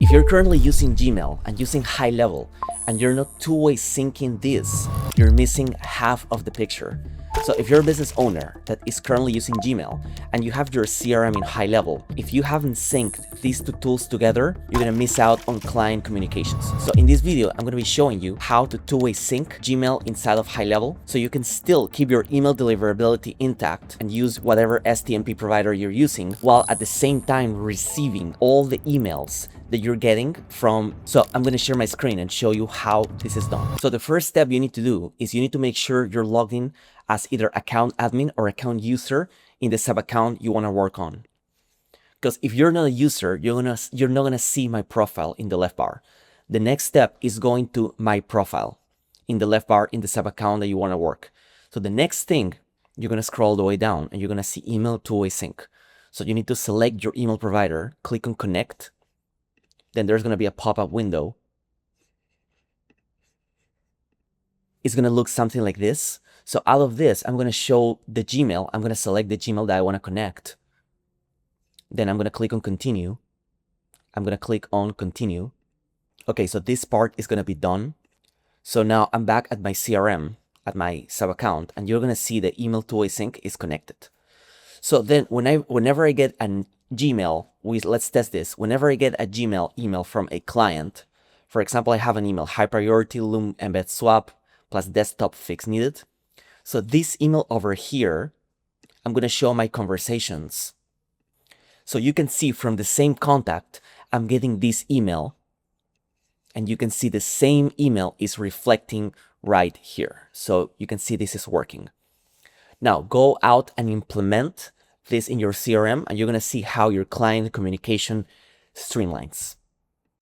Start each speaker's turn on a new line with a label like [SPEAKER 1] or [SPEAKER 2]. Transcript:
[SPEAKER 1] If you're currently using Gmail and using GoHighLevel and you're not two-way syncing this, you're missing half of the picture. So if you're a business owner that is currently using Gmail and you have your CRM in GoHighLevel, if you haven't synced these two tools together, you're gonna miss out on client communications. So in this video, I'm gonna be showing you how to two-way sync Gmail inside of GoHighLevel so you can still keep your email deliverability intact and use whatever SMTP provider you're using while at the same time receiving all the emails that you're getting from. So I'm going to share my screen and show you how this is done. So the first step you need to do is you need to make sure you're logged in as either account admin or account user in the sub account you want to work on. Because if you're not a user, you're not going to see my profile in the left bar. The next step is going to my profile in the left bar in the sub account that you want to work. So the next thing, you're going to scroll all the way down and you're going to see email two-way sync. So you need to select your email provider, click on connect. Then there's going to be a pop-up window. It's going to look something like this. So out of this, I'm going to show the Gmail. I'm going to select the Gmail that I want to connect. Then I'm going to click on continue. I'm going to click on continue. Okay, so this part is going to be done. So now I'm back at my CRM, at my sub account, and you're going to see the email two-way sync is connected. So then whenever I get an Gmail, let's test this. Whenever I get a Gmail email from a client, for example, I have an email, high priority Loom embed swap plus desktop fix needed. So this email over here, I'm going to show my conversations. So you can see from the same contact, I'm getting this email and you can see the same email is reflecting right here. So you can see this is working. Now go out and implement this in your CRM and you're going to see how your client communication streamlines.